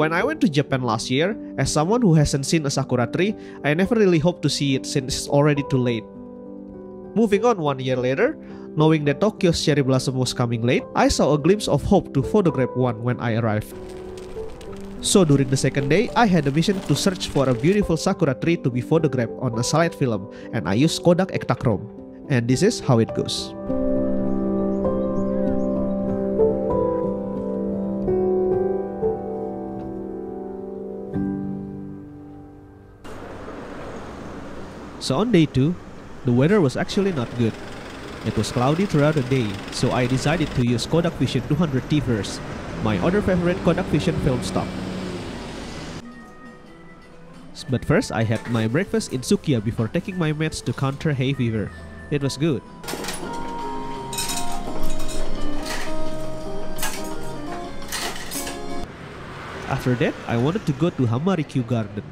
When I went to Japan last year, as someone who hasn't seen a sakura tree, I never really hoped to see it since it's already too late. Moving on 1 year later, knowing that Tokyo's cherry blossom was coming late, I saw a glimpse of hope to photograph one when I arrived. So during the second day, I had a mission to search for a beautiful sakura tree to be photographed on a slide film, and I used Kodak Ektachrome. And this is how it goes. So on day 2, the weather was actually not good. It was cloudy throughout the day, so I decided to use Kodak Vision 200T first, my other favorite Kodak Vision film stock. But first, I had my breakfast in Sukiya before taking my meds to counter hay fever. It was good. After that, I wanted to go to Hamarikyu Garden,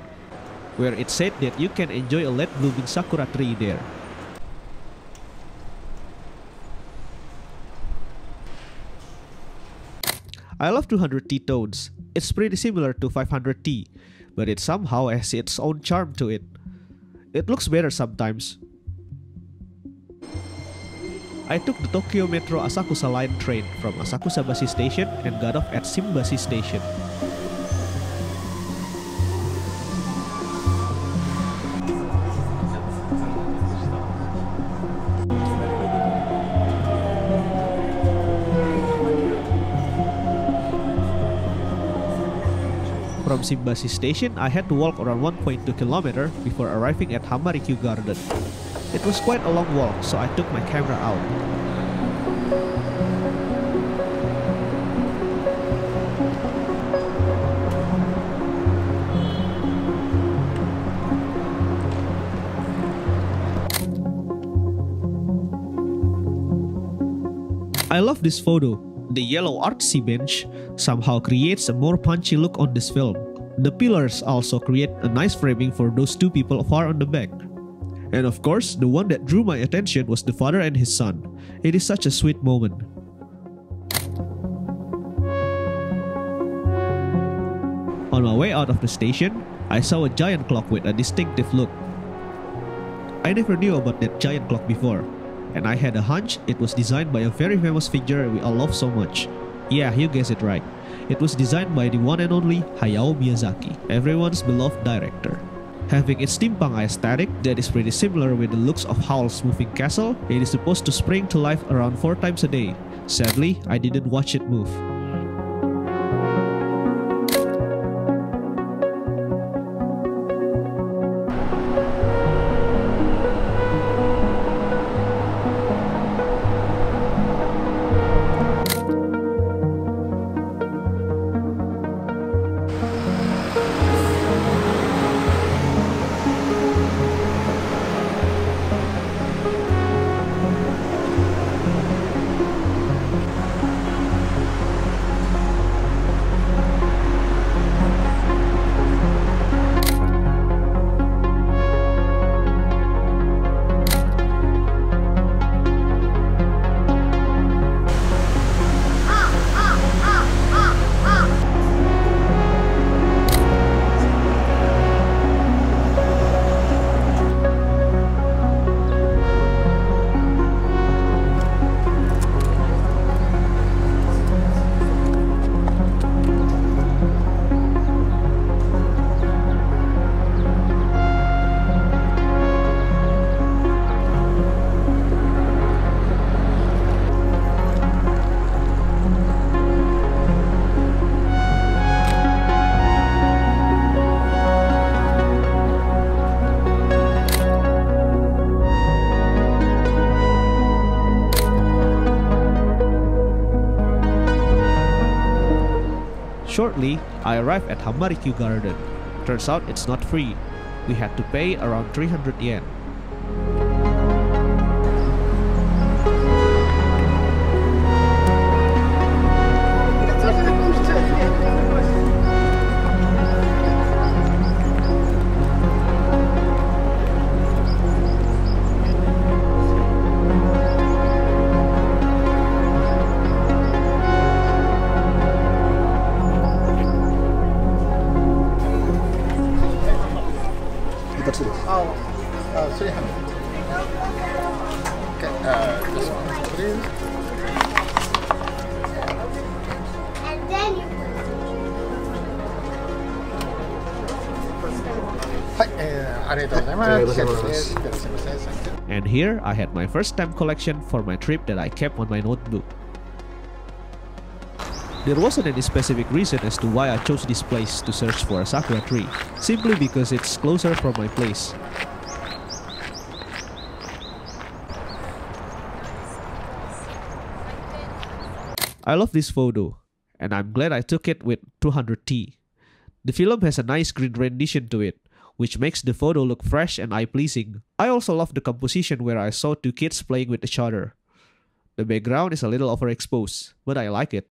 where it said that you can enjoy a late blooming sakura tree there. I love 200T tones. It's pretty similar to 500T, but it somehow has its own charm to it. It looks better sometimes. I took the Tokyo Metro Asakusa Line train from Asakusabashi Station and got off at Shimbashi Station. From Shimbashi Station, I had to walk around 1.2 km before arriving at Hamarikyu Garden. It was quite a long walk, so I took my camera out. I love this photo. The yellow artsy bench somehow creates a more punchy look on this film. The pillars also create a nice framing for those two people far on the back. And of course, the one that drew my attention was the father and his son. It is such a sweet moment. On my way out of the station, I saw a giant clock with a distinctive look. I never knew about that giant clock before, and I had a hunch it was designed by a very famous figure we all love so much. Yeah, you guessed it right. It was designed by the one and only Hayao Miyazaki, everyone's beloved director. Having its steampunk aesthetic that is pretty similar with the looks of Howl's Moving Castle, it is supposed to spring to life around 4 times a day. Sadly, I didn't watch it move. Shortly, I arrived at Hamarikyu Garden. Turns out it's not free. We had to pay around 300 yen. And here I had my first stamp collection for my trip that I kept on my notebook. There wasn't any specific reason as to why I chose this place to search for a sakura tree, simply because it's closer from my place. I love this photo, and I'm glad I took it with 200T. The film has a nice green rendition to it, which makes the photo look fresh and eye-pleasing. I also love the composition where I saw two kids playing with each other. The background is a little overexposed, but I like it.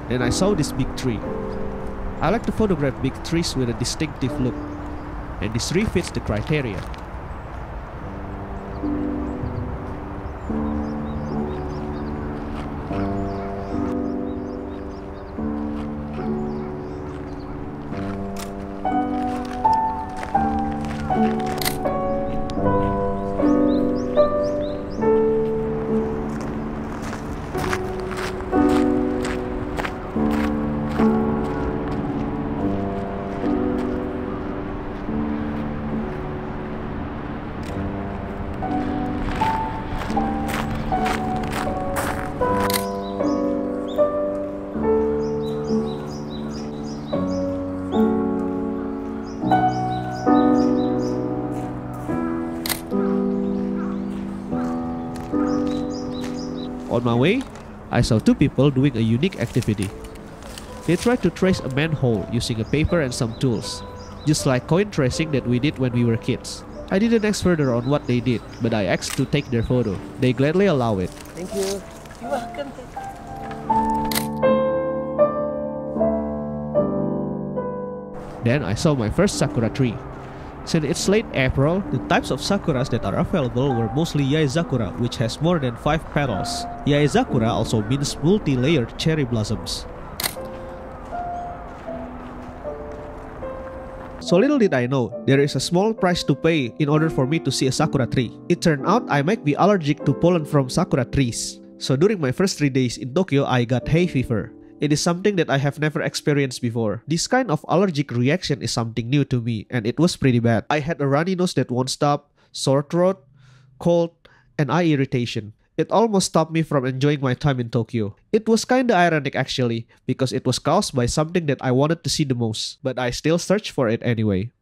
Then I saw this big tree. I like to photograph big trees with a distinctive look, and this tree fits the criteria. On my way, I saw two people doing a unique activity. They tried to trace a manhole using a paper and some tools, just like coin tracing that we did when we were kids. I didn't ask further on what they did, but I asked to take their photo. They gladly allow it. Thank you. You're welcome. Then I saw my first sakura tree. Since it's late April, the types of sakuras that are available were mostly yaezakura, which has more than 5 petals. Yaezakura also means multi-layered cherry blossoms. So little did I know, there is a small price to pay in order for me to see a sakura tree. It turned out I might be allergic to pollen from sakura trees. So during my first 3 days in Tokyo, I got hay fever. It is something that I have never experienced before. This kind of allergic reaction is something new to me, and it was pretty bad. I had a runny nose that won't stop, sore throat, cold, and eye irritation. It almost stopped me from enjoying my time in Tokyo. It was kinda ironic actually, because it was caused by something that I wanted to see the most, but I still searched for it anyway.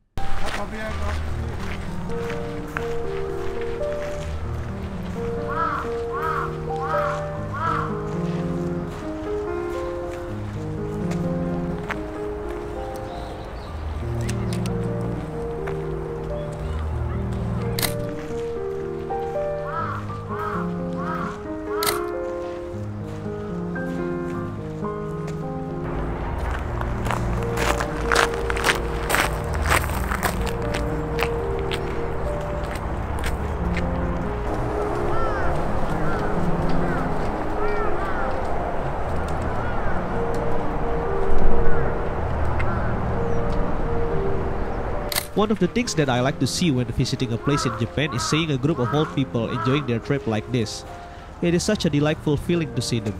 One of the things that I like to see when visiting a place in Japan is seeing a group of old people enjoying their trip like this. It is such a delightful feeling to see them.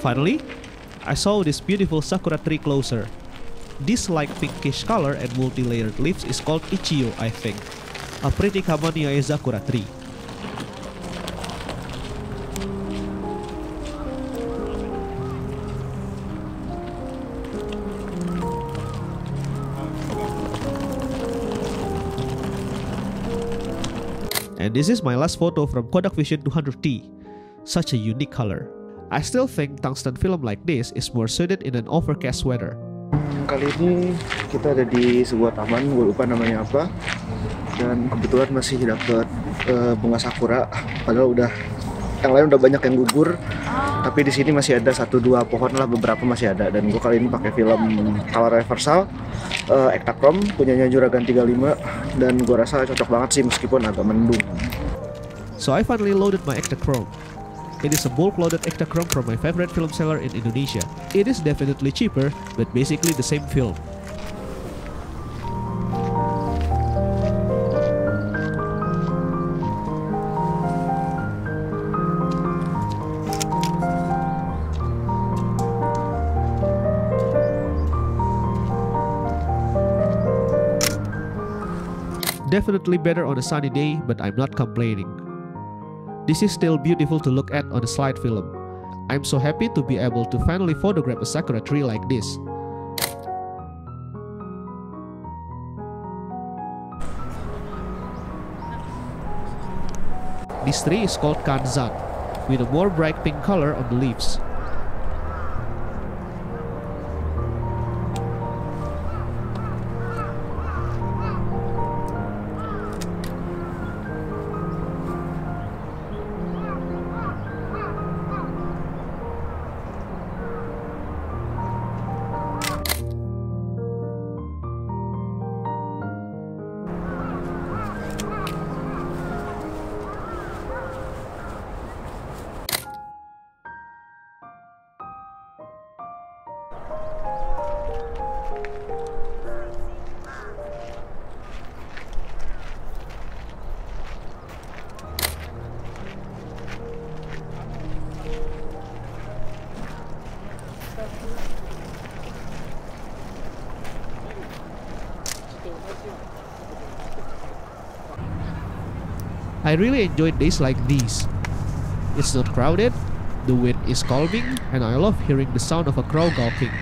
Finally, I saw this beautiful sakura tree closer. This light pinkish color and multi-layered leaves is called Ichiyo, I think. A pretty Kamaniae sakura tree. And this is my last photo from Kodak Vision 200T. Such a unique color. I still think tungsten film like this is more suited in an overcast weather. Kali ini kita ada di sebuah taman, gue lupa namanya apa. Dan kebetulan masih dapet bunga sakura. Padahal yang lain udah banyak yang gugur. Tapi di sini masih ada 1-2 pohon lah, beberapa masih ada. Dan gue kali ini pakai film color reversal Ektachrome punyanya Juragan 35. Dan gue rasa cocok banget sih meskipun agak mendung. So I finally loaded my Ektachrome. It is a bulk-loaded Ektachrome from my favorite film seller in Indonesia. It is definitely cheaper, but basically the same film. Definitely better on a sunny day, but I'm not complaining. This is still beautiful to look at on a slide film. I'm so happy to be able to finally photograph a sakura tree like this. This tree is called Kanzan, with a more bright pink color on the leaves. I really enjoyed days like these. It's not crowded, the wind is calming, and I love hearing the sound of a crow gawking.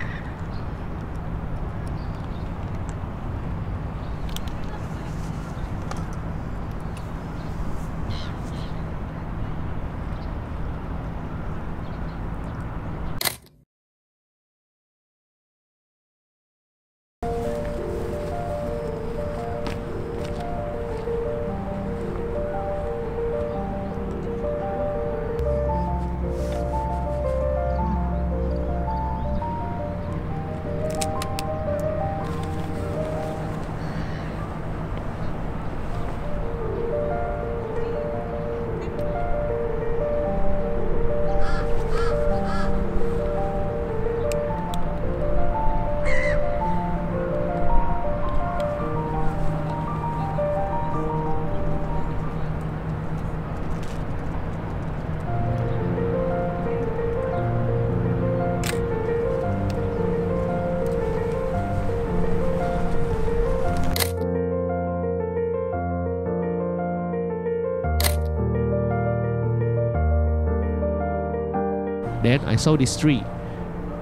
Then I saw this tree.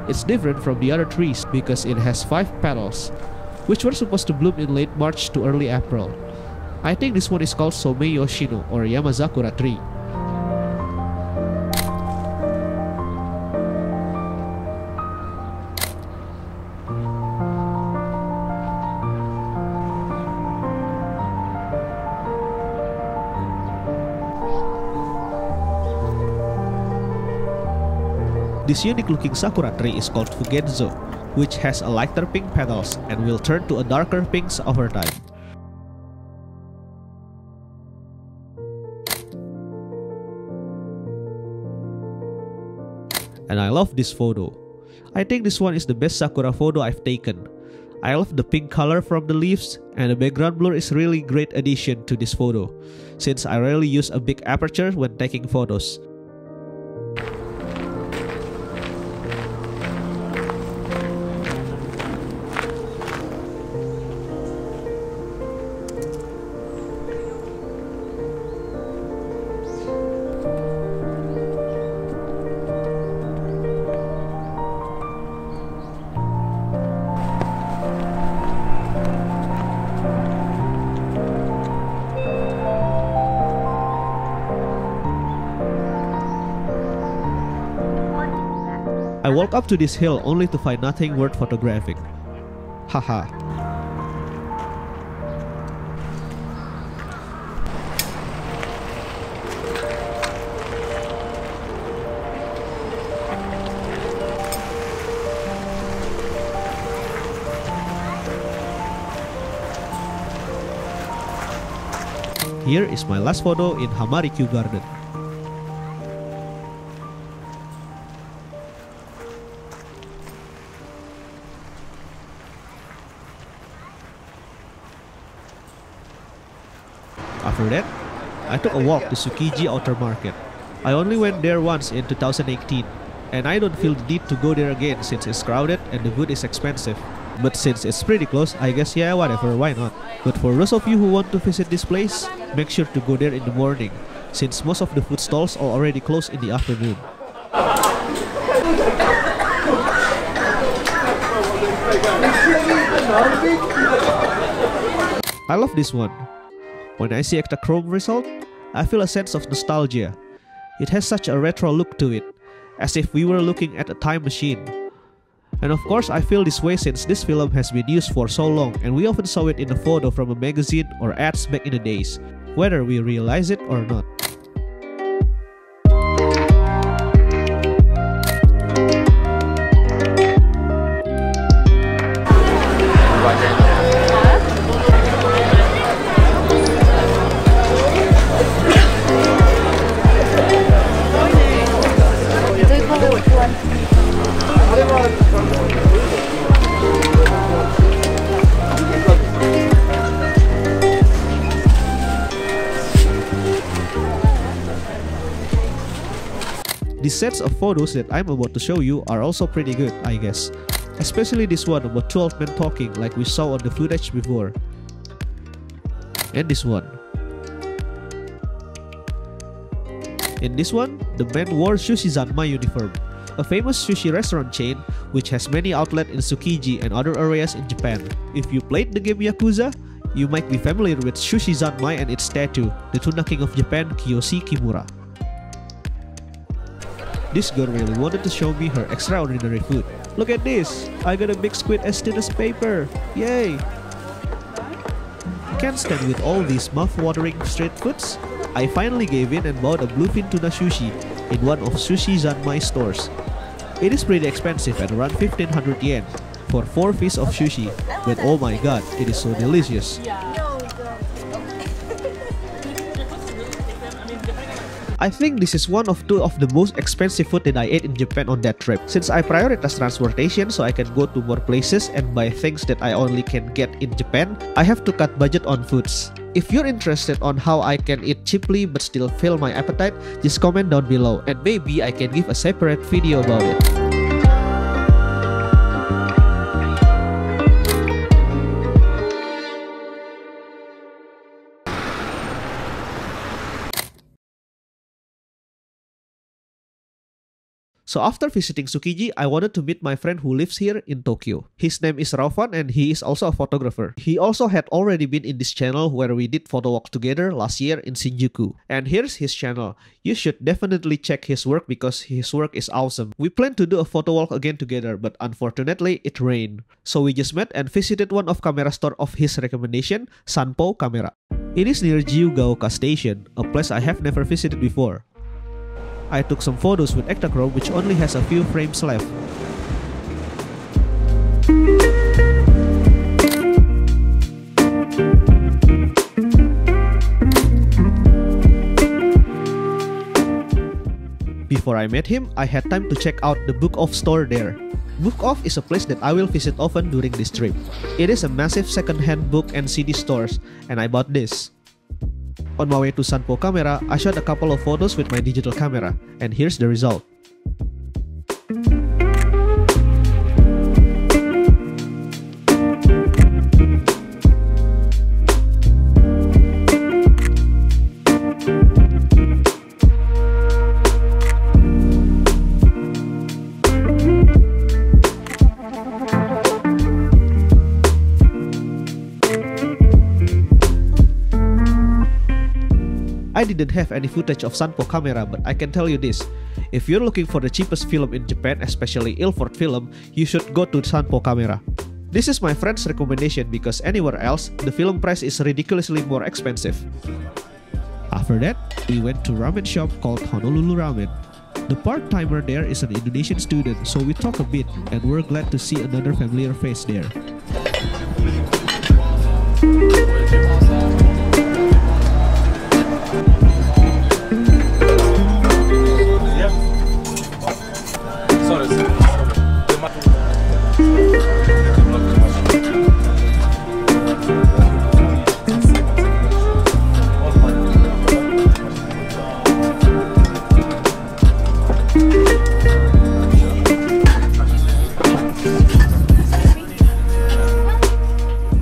It's different from the other trees because it has 5 petals, which were supposed to bloom in late March to early April. I think this one is called Somei Yoshino or Yamazakura tree. This unique looking sakura tree is called Fugenzo, which has a lighter pink petals and will turn to a darker pinks over time. And I love this photo. I think this one is the best sakura photo I've taken. I love the pink color from the leaves, and the background blur is really great addition to this photo, since I rarely use a big aperture when taking photos. I walk up to this hill only to find nothing worth photographing. Haha. Here is my last photo in Hamarikyu Garden. After that, I took a walk to Tsukiji Outer Market. I only went there once in 2018, and I don't feel the need to go there again since it's crowded and the food is expensive. But since it's pretty close, I guess yeah, whatever, why not? But for those of you who want to visit this place, make sure to go there in the morning, since most of the food stalls are already closed in the afternoon. I love this one. When I see Ektachrome result, I feel a sense of nostalgia. It has such a retro look to it, as if we were looking at a time machine. And of course I feel this way since this film has been used for so long and we often saw it in a photo from a magazine or ads back in the days, whether we realize it or not. The sets of photos that I'm about to show you are also pretty good, I guess. Especially this one about 12 men talking like we saw on the footage before. And this one. In this one, the man wore Sushi Zanmai uniform, a famous sushi restaurant chain which has many outlets in Tsukiji and other areas in Japan. If you played the game Yakuza, you might be familiar with Sushi Zanmai and its statue, the tuna king of Japan, Kiyoshi Kimura. This girl really wanted to show me her extraordinary food. Look at this! I got a big squid as thin as paper! Yay! Can't stand with all these mouth-watering street foods. I finally gave in and bought a bluefin tuna sushi in one of Sushi Zanmai stores. It is pretty expensive at around 1500 yen for 4 pieces of sushi, but oh my god, it is so delicious. I think this is one of 2 of the most expensive food that I ate in Japan on that trip, since I prioritize transportation so I can go to more places and buy things that I only can get in Japan. I have to cut budget on foods. If you're interested on how I can eat cheaply but still fill my appetite, just comment down below and maybe I can give a separate video about it. So after visiting Tsukiji, I wanted to meet my friend who lives here in Tokyo. His name is Raufan and he is also a photographer. He also had already been in this channel where we did photo walk together last year in Shinjuku. And here's his channel. You should definitely check his work because his work is awesome. We planned to do a photo walk again together, but unfortunately it rained. So we just met and visited one of camera store of his recommendation, Sanpo Camera. It is near Jiugaoka Station, a place I have never visited before. I took some photos with Ektachrome, which only has a few frames left. Before I met him, I had time to check out the Book Off store there. Book Off is a place that I will visit often during this trip. It is a massive second-hand book and CD stores, and I bought this. On my way to Sanpo Camera, I shot a couple of photos with my digital camera, and here's the result. I didn't have any footage of Sanpo Camera, but I can tell you this. If you're looking for the cheapest film in Japan, especially Ilford film, you should go to Sanpo Camera. This is my friend's recommendation because anywhere else, the film price is ridiculously more expensive. After that, we went to ramen shop called Honolulu Ramen. The part-timer there is an Indonesian student, so we talked a bit and we're glad to see another familiar face there.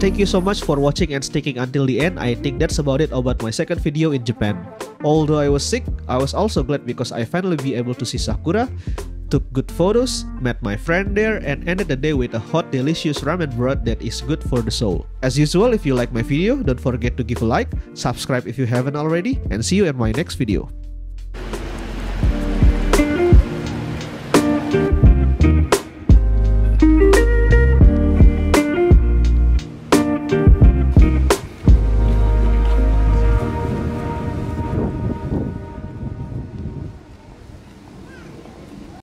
Thank you so much for watching and sticking until the end. I think that's about it about my second video in Japan. Although I was sick, I was also glad because I finally be able to see Sakura, took good photos, met my friend there, and ended the day with a hot delicious ramen broth that is good for the soul. As usual, if you like my video, don't forget to give a like, subscribe if you haven't already, and see you in my next video.